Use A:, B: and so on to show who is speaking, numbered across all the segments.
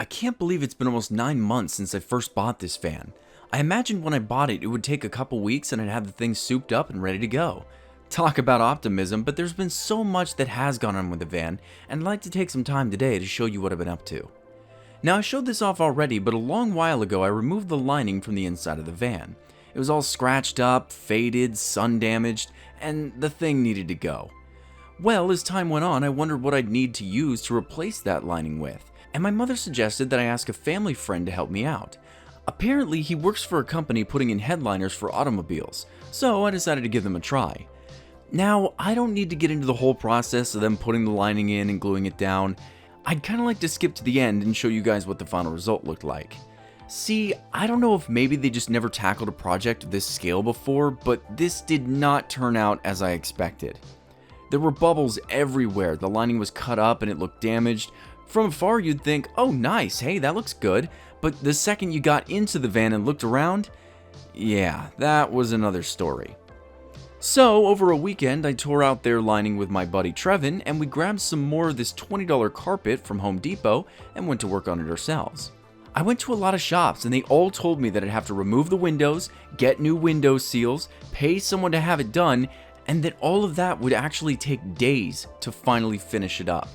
A: I can't believe it's been almost 9 months since I first bought this van. I imagined when I bought it, it would take a couple weeks and I'd have the thing souped up and ready to go. Talk about optimism, but there's been so much that has gone on with the van, and I'd like to take some time today to show you what I've been up to. Now, I showed this off already, but a long while ago I removed the lining from the inside of the van. It was all scratched up, faded, sun damaged, and the thing needed to go. Well, as time went on, I wondered what I'd need to use to replace that lining with, and my mother suggested that I ask a family friend to help me out. Apparently, he works for a company putting in headliners for automobiles, so I decided to give them a try. Now, I don't need to get into the whole process of them putting the lining in and gluing it down. I'd kind of like to skip to the end and show you guys what the final result looked like. See, I don't know if maybe they just never tackled a project of this scale before, but this did not turn out as I expected. There were bubbles everywhere, the lining was cut up and it looked damaged. From afar you'd think, oh nice, hey that looks good, but the second you got into the van and looked around, yeah, that was another story. So, over a weekend, I tore out their lining with my buddy Trevin, and we grabbed some more of this $20 carpet from Home Depot and went to work on it ourselves. I went to a lot of shops, and they all told me that I'd have to remove the windows, get new window seals, pay someone to have it done, and that all of that would actually take days to finally finish it up.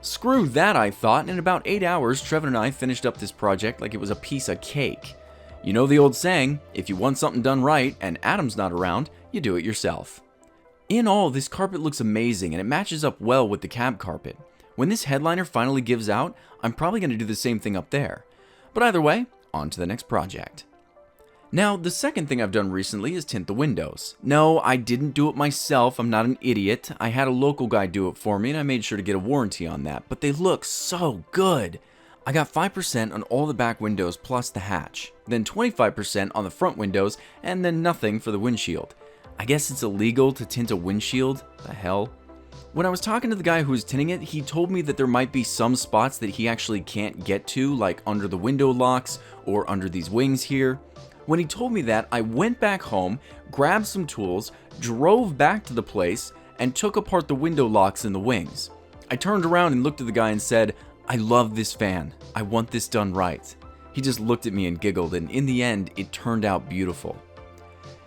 A: Screw that, I thought, and in about 8 hours, Trevin and I finished up this project like it was a piece of cake. You know the old saying, if you want something done right and Adam's not around, you do it yourself. In all, this carpet looks amazing and it matches up well with the cab carpet. When this headliner finally gives out, I'm probably going to do the same thing up there. But either way, on to the next project. Now, the second thing I've done recently is tint the windows. No, I didn't do it myself, I'm not an idiot. I had a local guy do it for me and I made sure to get a warranty on that, but they look so good. I got 5% on all the back windows plus the hatch, then 25% on the front windows, and then nothing for the windshield. I guess it's illegal to tint a windshield? The hell? When I was talking to the guy who was tinting it, he told me that there might be some spots that he actually can't get to, like under the window locks or under these wings here. When he told me that, I went back home, grabbed some tools, drove back to the place, and took apart the window locks and the wings. I turned around and looked at the guy and said, I love this van. I want this done right. He just looked at me and giggled, and in the end, it turned out beautiful.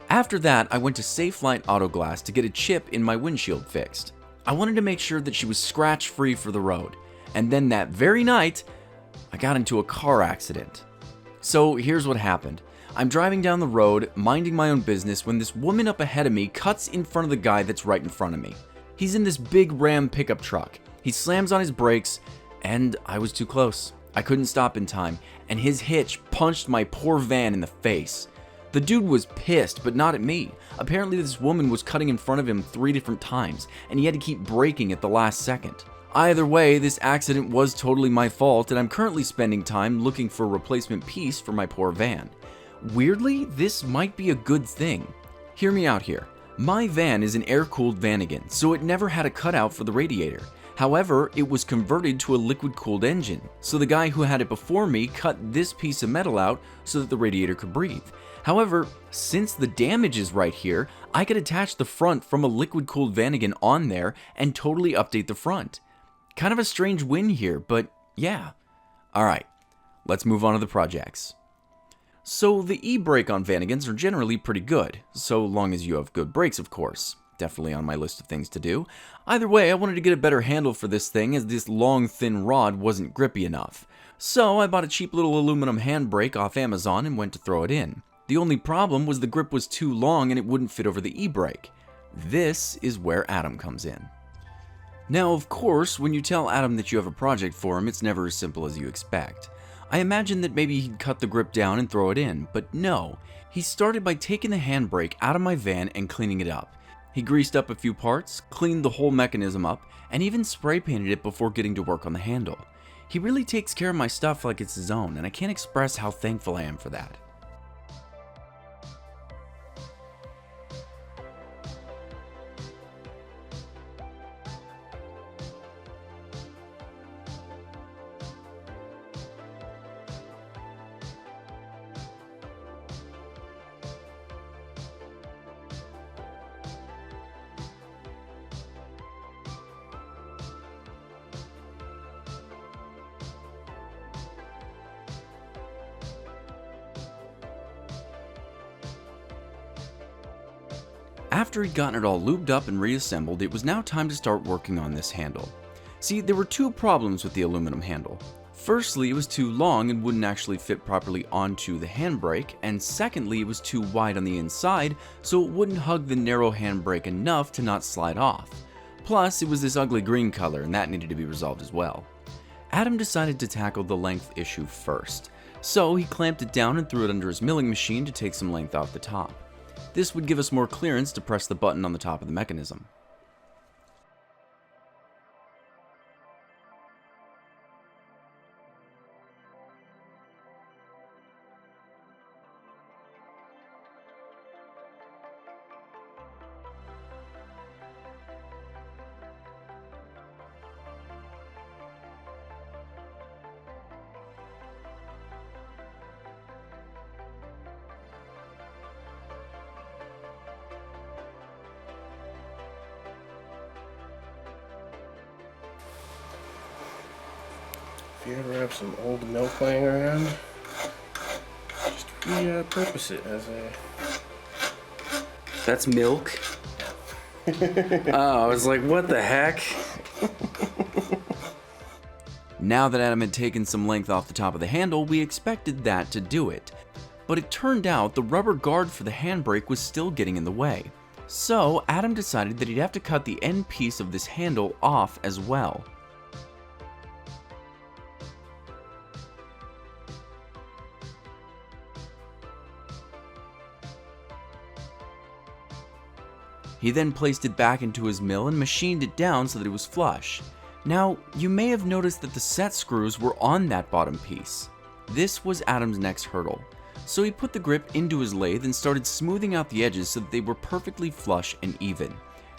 A: After that, I went to Safelite Auto Glass to get a chip in my windshield fixed. I wanted to make sure that she was scratch-free for the road. And then that very night, I got into a car accident. So here's what happened. I'm driving down the road, minding my own business, when this woman up ahead of me cuts in front of the guy that's right in front of me. He's in this big Ram pickup truck. He slams on his brakes, and I was too close. I couldn't stop in time, and his hitch punched my poor van in the face. The dude was pissed, but not at me. Apparently this woman was cutting in front of him 3 different times, and he had to keep braking at the last second. Either way, this accident was totally my fault, and I'm currently spending time looking for a replacement piece for my poor van. Weirdly, this might be a good thing. Hear me out here. My van is an air-cooled Vanagon, so it never had a cutout for the radiator. However, it was converted to a liquid-cooled engine, so the guy who had it before me cut this piece of metal out so that the radiator could breathe. However, since the damage is right here, I could attach the front from a liquid-cooled Vanagon on there and totally update the front. Kind of a strange win here, but yeah. Alright, let's move on to the projects. So the e-brake on Vanagons are generally pretty good, so long as you have good brakes of course. Definitely on my list of things to do. Either way, I wanted to get a better handle for this thing as this long thin rod wasn't grippy enough. So I bought a cheap little aluminum handbrake off Amazon and went to throw it in. The only problem was the grip was too long and it wouldn't fit over the e-brake. This is where Adam comes in. Now of course, when you tell Adam that you have a project for him, it's never as simple as you expect. I imagined that maybe he'd cut the grip down and throw it in, but no. He started by taking the handbrake out of my van and cleaning it up. He greased up a few parts, cleaned the whole mechanism up, and even spray painted it before getting to work on the handle. He really takes care of my stuff like it's his own, and I can't express how thankful I am for that. After he'd gotten it all lubed up and reassembled, it was now time to start working on this handle. See, there were two problems with the aluminum handle. Firstly, it was too long and wouldn't actually fit properly onto the handbrake, and secondly, it was too wide on the inside, so it wouldn't hug the narrow handbrake enough to not slide off. Plus, it was this ugly green color, and that needed to be resolved as well. Adam decided to tackle the length issue first, so he clamped it down and threw it under his milling machine to take some length off the top. This would give us more clearance to press the button on the top of the mechanism.
B: If you ever have some old milk laying around, just repurpose it as a...
A: That's milk? Oh, I was like, what the heck? Now that Adam had taken some length off the top of the handle, we expected that to do it. But it turned out the rubber guard for the handbrake was still getting in the way. So Adam decided that he'd have to cut the end piece of this handle off as well. He then placed it back into his mill and machined it down so that it was flush. Now, you may have noticed that the set screws were on that bottom piece. This was Adam's next hurdle. So he put the grip into his lathe and started smoothing out the edges so that they were perfectly flush and even.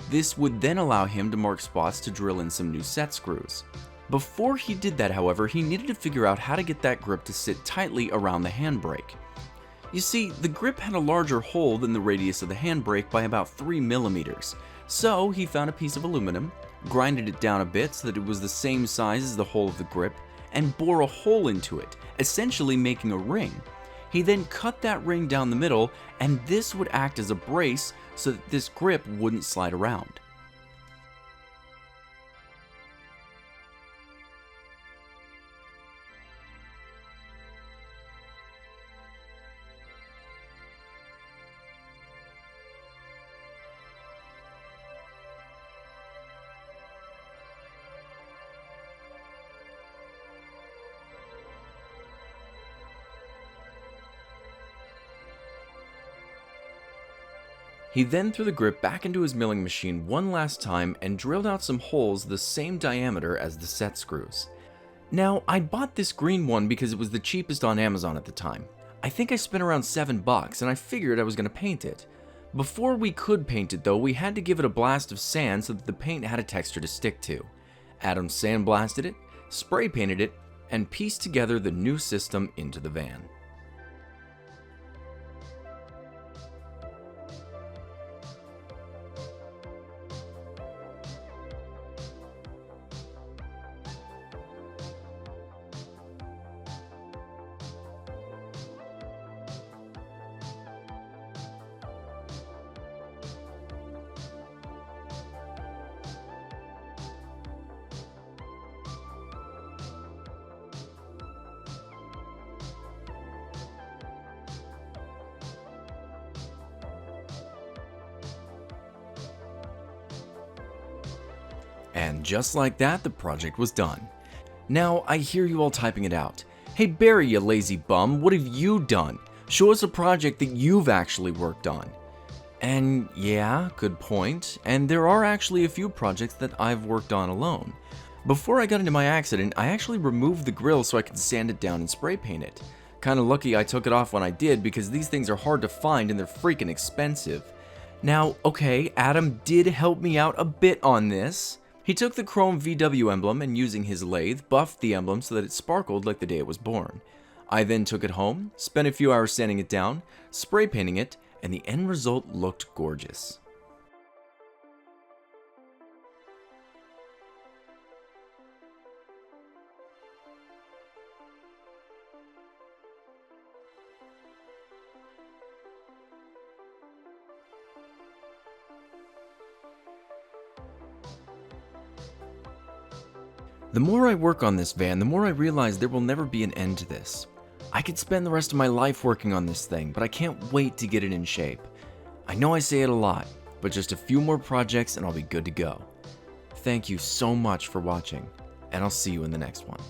A: This would then allow him to mark spots to drill in some new set screws. Before he did that, however, he needed to figure out how to get that grip to sit tightly around the handbrake. You see, the grip had a larger hole than the radius of the handbrake by about 3 millimeters, so he found a piece of aluminum, grinded it down a bit so that it was the same size as the hole of the grip, and bore a hole into it, essentially making a ring. He then cut that ring down the middle, and this would act as a brace so that this grip wouldn't slide around. He then threw the grip back into his milling machine one last time and drilled out some holes the same diameter as the set screws. Now, I bought this green one because it was the cheapest on Amazon at the time. I think I spent around $7 and I figured I was going to paint it. Before we could paint it though, we had to give it a blast of sand so that the paint had a texture to stick to. Adam sandblasted it, spray painted it, and pieced together the new system into the van. And just like that, the project was done. Now, I hear you all typing it out. Hey Barry, you lazy bum, what have you done? Show us a project that you've actually worked on. And yeah, good point. And there are actually a few projects that I've worked on alone. Before I got into my accident, I actually removed the grill so I could sand it down and spray paint it. Kinda lucky I took it off when I did because these things are hard to find and they're freaking expensive. Now, okay, Adam did help me out a bit on this. He took the chrome VW emblem and using his lathe, buffed the emblem so that it sparkled like the day it was born. I then took it home, spent a few hours sanding it down, spray painting it, and the end result looked gorgeous. The more I work on this van, the more I realize there will never be an end to this. I could spend the rest of my life working on this thing, but I can't wait to get it in shape. I know I say it a lot, but just a few more projects and I'll be good to go. Thank you so much for watching, and I'll see you in the next one.